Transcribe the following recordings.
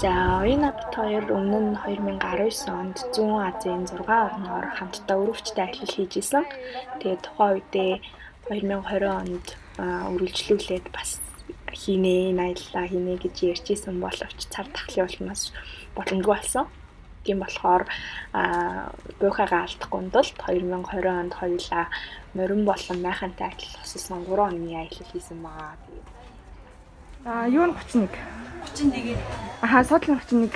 За, оюун намт хоёр өмнө нь 2019 онд Зүүн Азийн 6 орноор хамтдаа өрөвчтэй ажил хийж исэн. Тэгээд тухайн үедээ 2020 онд үргэлжлүүлээд бас хийнэ, энэ аяллаа хийнэ гэж ярьжсэн боловч цар тахлын улмаас боломжгүй болсон. Тийм болохоор буйхаагаа алдахгүй тулд 2020 онд хоёулаа морин болон майхантай ажил хоссон 3 оны аялал хийсэн байгаа. Юу нь 31? 31. Суудлын 31.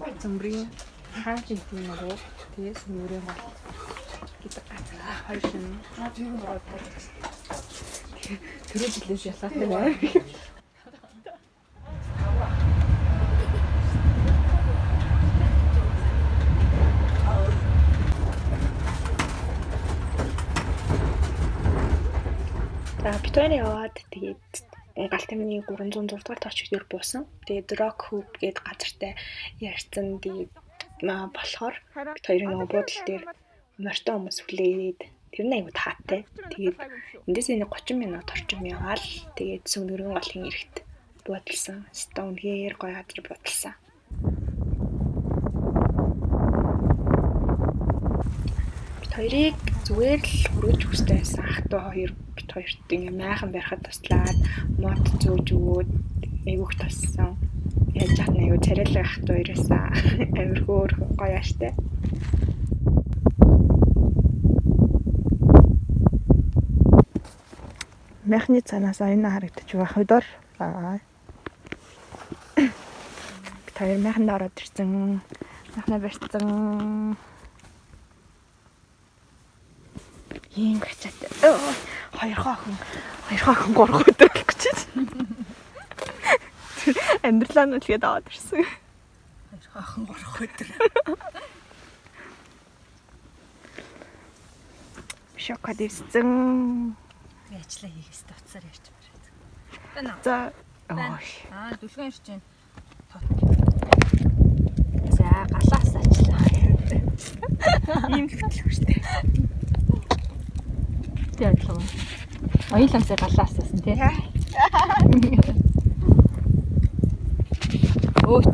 Бацамбрын хаач юм уу? Тэгээс нүрээ бол гэдэг газар хоёр шин. Тийм гоо. Тэр жилээс ялгаатай байна. Битээр яваад тэгээд галт амны 306 дугаар точиг дээр буусан. Тэгээд Rock Hoop гэдэг газартай ярьсан. Тэгээд болохоор бит хоёрын нөгөө буудлын дээр морьтой хүмүүс хүлээгээд тэр нь аягүй таатай. Тэгээд эндээс энэ 30 минут орчим яваал тэгээд Сүнгэрийн голын эрэхт буудалсан. Өстө үнэхээр гоё газар буудалсан. Хоёрыг зүгээр л хүргэж хүстэй байсан. Ах トゥ хоёр бит хоёрт ингээ майхан барихад туслаад мод зөөж өгөөд эвгөх туссан. Яаж яах нь аюу царайлаг ах トゥ хоёроос амирхөөр гоё аштай. Майхны цанаас аюуна харагдаж байгаа хөдөр. Бит хоёр майханд ороод ирсэн. Майхнаа барьсан. Ийм гацаатай. Хоёр хаахан 3 өдөр болох гэж байна. Амьдралаа нь үлгээд аваад ирсэн. Хоёр хаахан 3 өдөр. Шоколад ирсэн. Ажлаа хийхээс тавцаар ярьж мараад. Байна уу? За. Дүлгэн ирж байна. За, галаас ажиллаа. Ийм л хөштэй. Тэ ажиллаа. Оюуланцаа галаассан тий.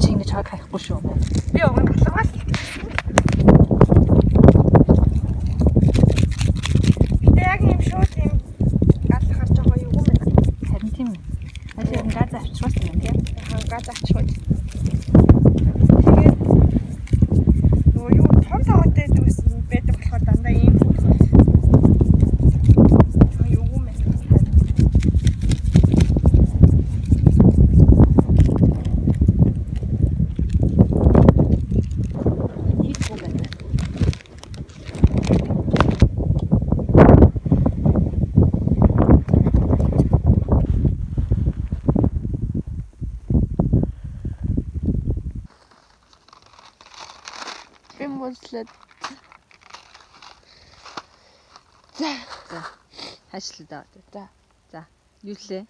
Чи ингэж хаг хайхгүй шүү. Би уг нь галгаа л. Яг юм шууд юм гал харж байгаа юу юм бэ? Харин тийм ээ. Ажил газ авчруулсан юм тий. Газ авчихгүй. Тэгээд нөгөө юу том таваатай дүүсэн байдаг болохоор дандаа ийм За. Ажиллаа даа. За. Юу лээ?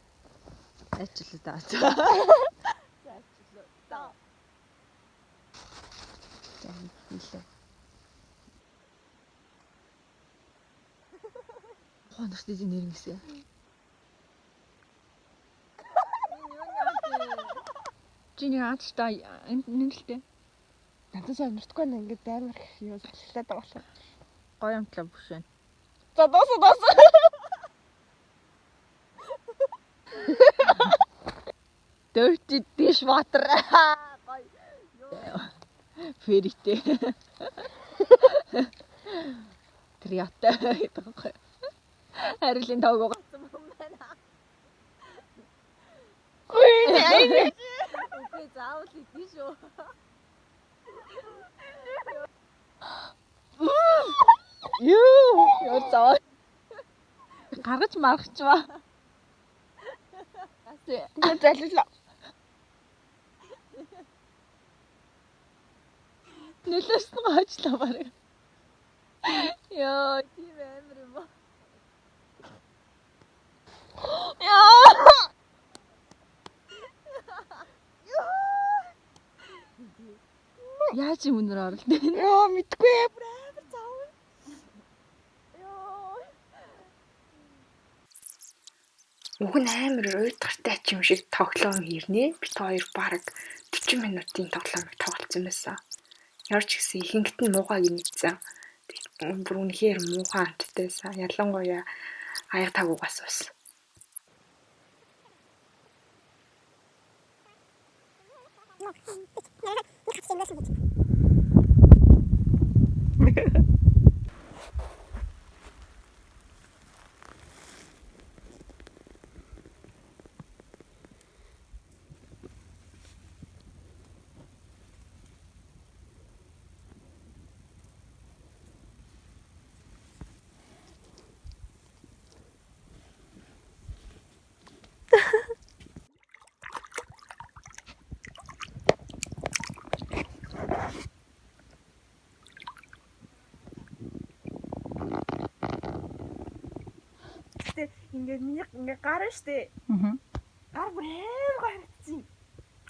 Ажиллаа даа. За. Ажиллаа даа. За, хийлээ. Хоногт энэ нэрнэсэ. Чиний аачтай энэ нэлтэй. надад сонирхдаггүй нэ ингээд баймар юу салхилаад байгаа болохоор. Гоё юмтлаа бүш байна. За дуусаа. Dirty dishwater. Гоё. Фэритэй. Триата гэдэг гоё. Харилын тоог гацсан юм байна. Ой, Окей, заавал идэв шүү. Яа заа. Гаргаж маргачваа. би заллаа. Нэлээсэн гоочлаа барыг. Яа, тийм амар юм ба. Яа. Яаж юм өнөр оролт. Яа, мэдгүй амар заавал. Яа. Уг нь амар уйдгартай ч юм шиг тоглоом ирнэ. Бид хоёр бараг 40 минутын тоглоомыг тоглолцсон байсан. Ямар ч гэсэн ихэнхит нь муугай гинэцсэн. Бүр үнэхээр муухай амттайсан. Ялангуяа аяг тагуугаас бас. Ингээд гарна штэ. Гар бүр амар харагдчих.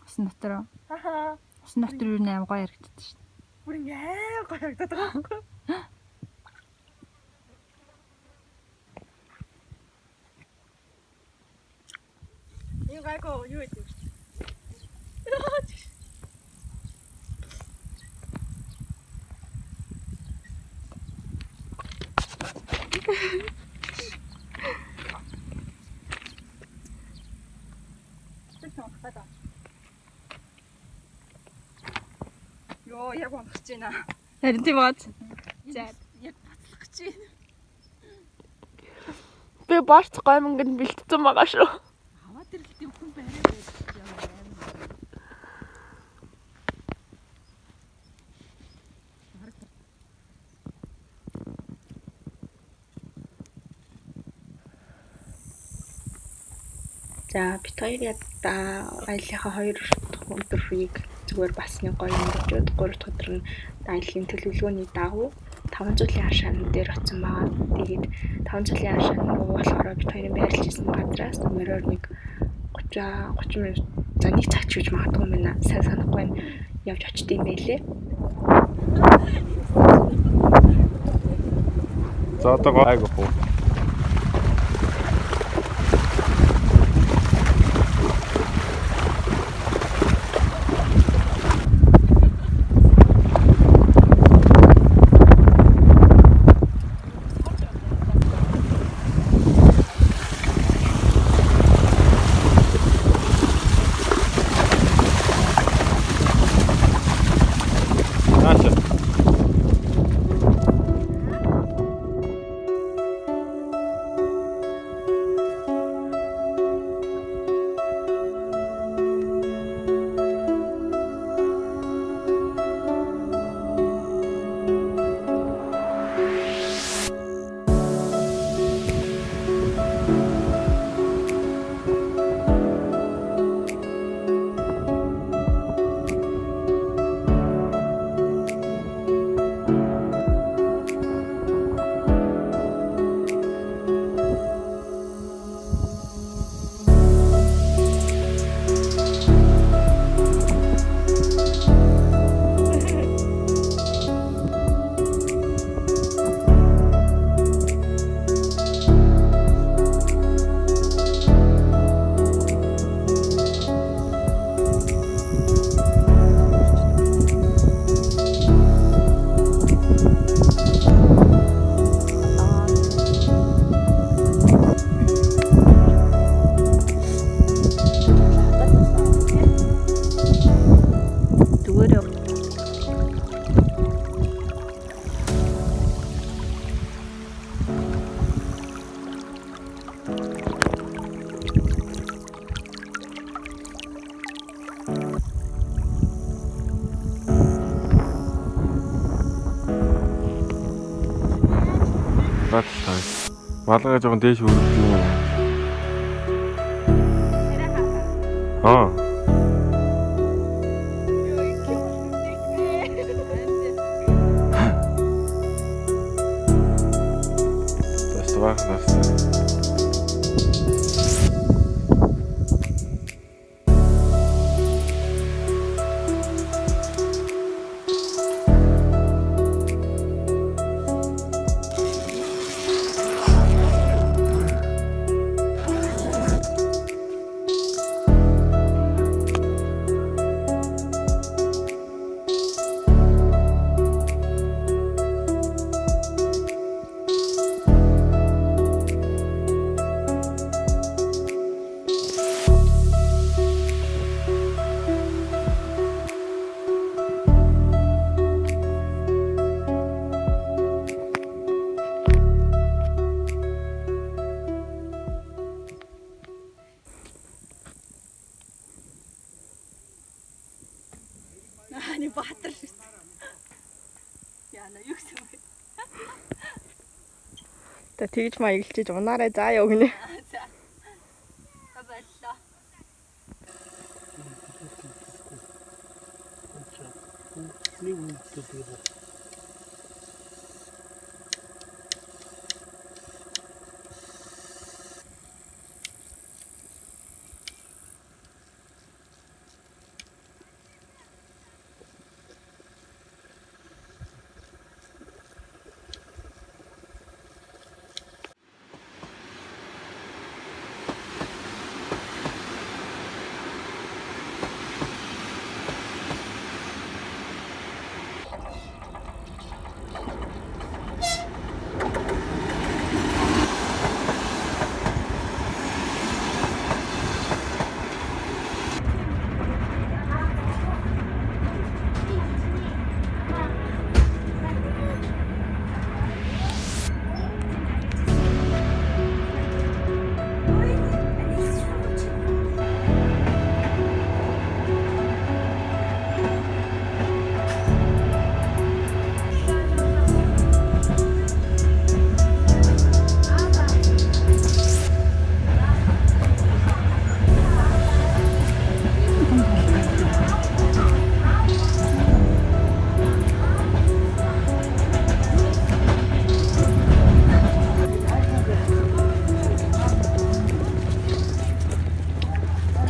Усан дотор. Хаа. Усан дотор юу нээр гоё харагддаг шүү дээ. Бүр амар гоё харагдаад байгаа юм. Энэ гайко юу гэдэг вэ? Йоо, яг унах гэж байна. Харин тийм бац. За, яг бацлах гэж байна. Би борц гомонгод бэлтцэн байгаа шүү. Аваад ирэхдээ хүн байраа байдаг юм байна. За бид хоёр аяллахаа 2 дахь өдрийг зүгээр бас нэг гоё өнгөрчөөд 3 дахь өдөр нь аяллахын төлөвлөгөөний дагуу 500-ийн хашаан дээр очсон байгаа. Тэгээд 500-ийн хашаан руу болохоор бид хоёрын байрлаж ирсэн газраас мөрөөр нэг 30 минут за нэг цаг ч гэж магадгүй юм байна. Сайн санахгүй байна. Явж очт юм байлээ. За одоо гайгүй хөө. Малгай жоохон дээш өргөж юм. Аа. Das Та тэгж маягчиж унаарай заа ёо гинэ. За. За баярлалаа.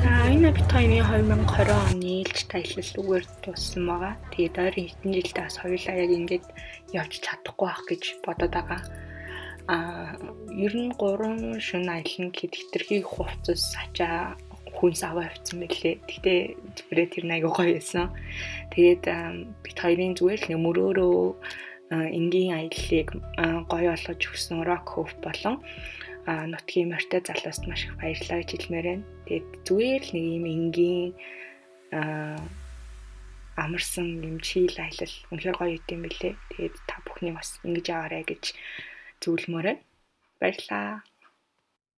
За энэ бит хоёрын 2020 оны ээлж таялал үгээр дууссан байгаа. Тэгээд ойрын хэдэн жилдээ бас хоёулаа яг ингэж явж чадахгүй байх гэж бодоод байгаа. Ер нь 3 шөнө аялна гэхэд хэтэрхий хувцас ачаа хүнс аваа явцсан байлээ. Гэхдээ зүгээр тэр нэг гоё байсан. Тэгээд бит хоёрын зүгээр л мөрөөрөө энгийн аяллыг гоё болгож өгсөн Rock Hope болон нутгийн морьтой залууст маш их баярлалаа гэж хэлмээр байна. Тэгээд зүгээр л нэг юм энгийн амарсан юм чийл аялал үнэхээр гоё идэм билээ. Тэгээд та бүхний бас ингэж аваарай гэж зөвлөмөр байна. Баярлалаа.